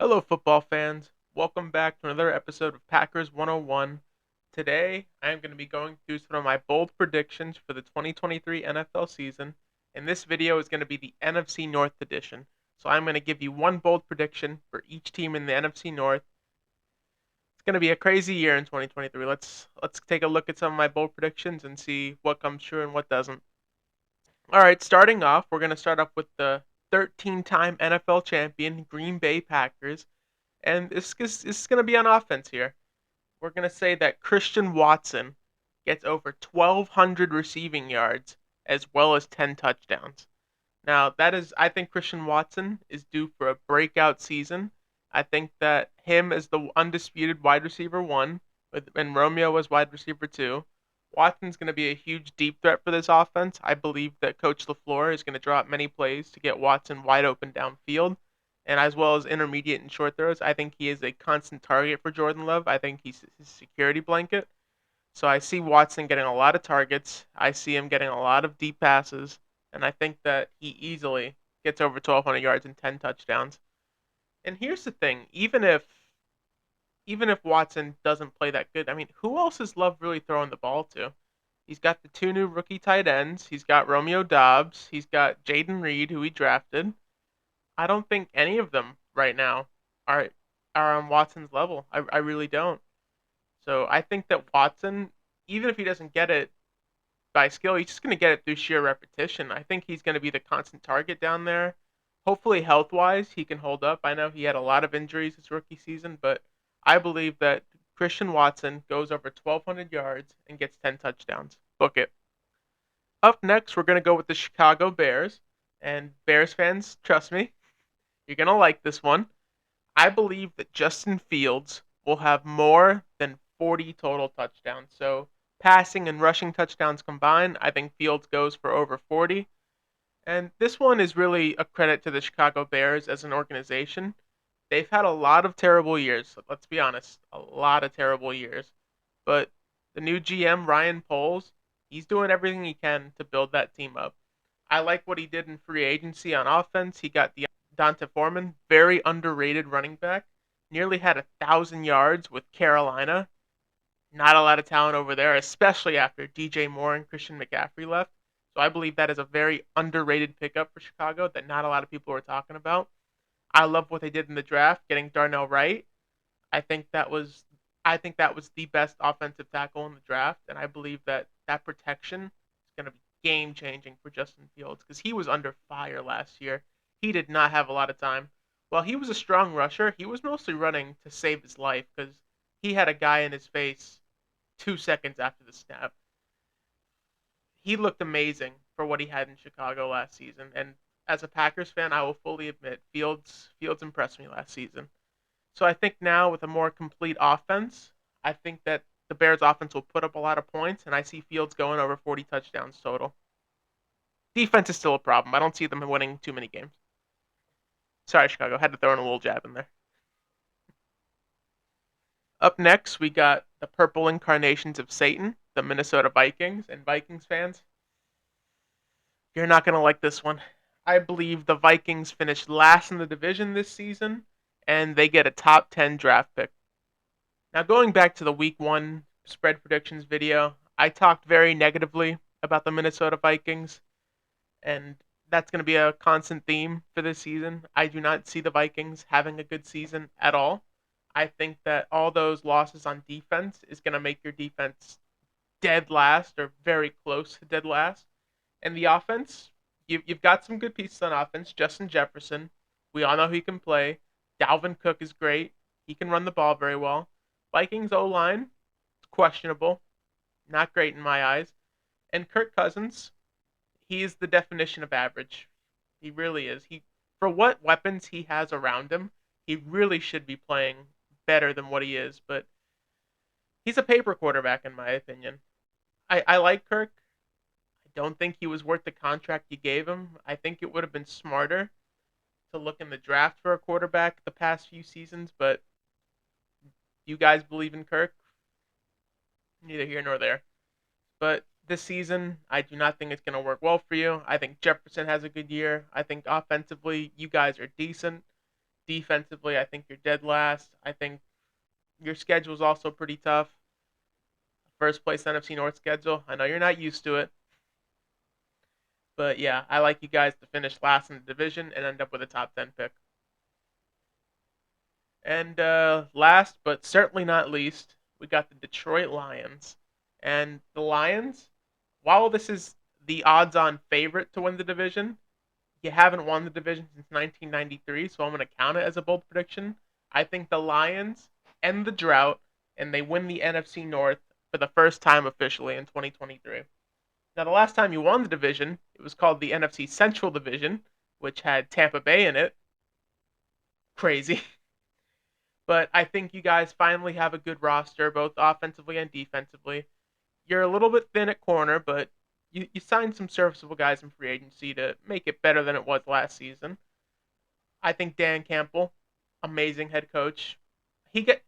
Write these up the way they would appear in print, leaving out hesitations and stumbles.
Hello, football fans. Welcome back to another episode of Packers 101. Today, I am going to be going through some of my bold predictions for the 2023 NFL season, and this video is going to be the NFC North edition. So I'm going to give you one bold prediction for each team in the NFC North. It's going to be a crazy year in 2023. Let's take a look at some of my bold predictions and see what comes true and what doesn't. All right, starting off, we're going to start off with the 13-time NFL champion Green Bay Packers. And this is going to be on offense here. We're going to say that Christian Watson gets over 1,200 receiving yards as well as 10 touchdowns. Now, I think Christian Watson is due for a breakout season. I think that him as the undisputed wide receiver one, and Romeo as wide receiver two, Watson's going to be a huge deep threat for this offense. I believe that Coach LaFleur is going to draw up many plays to get Watson wide open downfield, and as well as intermediate and short throws. I think he is a constant target for Jordan Love. I think he's his security blanket. So I see Watson getting a lot of targets. I see him getting a lot of deep passes, and I think that he easily gets over 1,200 yards and 10 touchdowns. And here's the thing: even if Watson doesn't play that good, I mean, who else is Love really throwing the ball to? He's got the two new rookie tight ends. He's got Romeo Dobbs. He's got Jaden Reed, who he drafted. I don't think any of them right now are are on Watson's level. I really don't. So I think that Watson, even if he doesn't get it by skill, he's just going to get it through sheer repetition. I think he's going to be the constant target down there. Hopefully, health wise, he can hold up. I know he had a lot of injuries his rookie season, but I believe that Christian Watson goes over 1,200 yards and gets 10 touchdowns. Book it. Up next, we're going to go with the Chicago Bears. And Bears fans, trust me, you're going to like this one. I believe that Justin Fields will have more than 40 total touchdowns. So, passing and rushing touchdowns combined, I think Fields goes for over 40. And this one is really a credit to the Chicago Bears as an organization. They've had a lot of terrible years, let's be honest, a lot of terrible years. But the new GM, Ryan Poles, he's doing everything he can to build that team up. I like what he did in free agency on offense. He got the Dante Foreman, very underrated running back, nearly had 1,000 yards with Carolina. Not a lot of talent over there, especially after DJ Moore and Christian McCaffrey left. So I believe that is a very underrated pickup for Chicago that not a lot of people are talking about. I love what they did in the draft, getting Darnell Wright. I think that was I think that was the best offensive tackle in the draft, and I believe that that protection is going to be game changing for Justin Fields because he was under fire last year. He did not have a lot of time. While he was a strong rusher, he was mostly running to save his life because he had a guy in his face 2 seconds after the snap. He looked amazing for what he had in Chicago last season, and as a Packers fan, I will fully admit Fields impressed me last season. So I think now with a more complete offense, I think that the Bears offense will put up a lot of points, and I see Fields going over 40 touchdowns total. Defense is still a problem. I don't see them winning too many games. Sorry, Chicago. Had to throw in a little jab in there. Up next, we got the purple incarnations of Satan, the Minnesota Vikings. And Vikings fans, you're not going to like this one. I believe the Vikings finished last in the division this season, and they get a top 10 draft pick. Now, going back to the week one spread predictions video, I talked very negatively about the Minnesota Vikings, and that's going to be a constant theme for this season. I do not see the Vikings having a good season at all. I think that all those losses on defense is going to make your defense dead last or very close to dead last. And the offense, you've got some good pieces on offense. Justin Jefferson, we all know he can play. Dalvin Cook is great. He can run the ball very well. Vikings O line, questionable, not great in my eyes. And Kirk Cousins, he is the definition of average. He really is. He for what weapons he has around him, he really should be playing better than what he is. But he's a paper quarterback in my opinion. I like Kirk. I don't think he was worth the contract you gave him. I think it would have been smarter to look in the draft for a quarterback the past few seasons, but you guys believe in Kirk? Neither here nor there. But this season, I do not think it's going to work well for you. I think Jefferson has a good year. I think offensively, you guys are decent. Defensively, I think you're dead last. I think your schedule is also pretty tough. First place NFC North schedule. I know you're not used to it, but yeah, I like you guys to finish last in the division and end up with a top 10 pick. And last but certainly not least, we got the Detroit Lions. And the Lions, while this is the odds on favorite to win the division, you haven't won the division since 1993, so I'm going to count it as a bold prediction. I think the Lions end the drought and they win the NFC North for the first time officially in 2023. Now, the last time you won the division, it was called the NFC Central Division, which had Tampa Bay in it. Crazy. But I think you guys finally have a good roster, both offensively and defensively. You're a little bit thin at corner, but you signed some serviceable guys in free agency to make it better than it was last season. I think Dan Campbell, amazing head coach.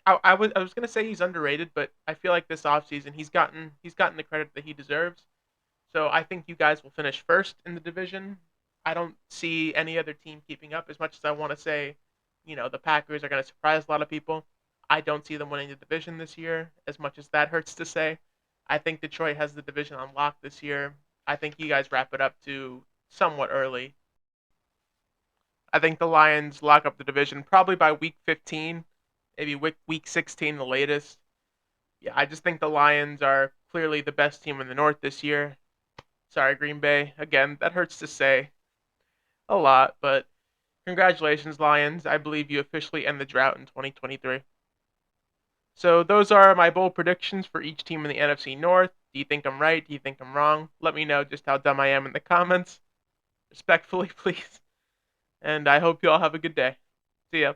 I was gonna say he's underrated, but I feel like this offseason he's gotten the credit that he deserves. So I think you guys will finish first in the division. I don't see any other team keeping up as much as I want to say, the Packers are going to surprise a lot of people. I don't see them winning the division this year, as much as that hurts to say. I think Detroit has the division on lock this year. I think you guys wrap it up to somewhat early. I think the Lions lock up the division probably by week 15, maybe week 16 the latest. Yeah, I just think the Lions are clearly the best team in the North this year. Sorry, Green Bay. Again, that hurts to say a lot, but congratulations, Lions. I believe you officially end the drought in 2023. So those are my bold predictions for each team in the NFC North. Do you think I'm right? Do you think I'm wrong? Let me know just how dumb I am in the comments. Respectfully, please. And I hope you all have a good day. See ya.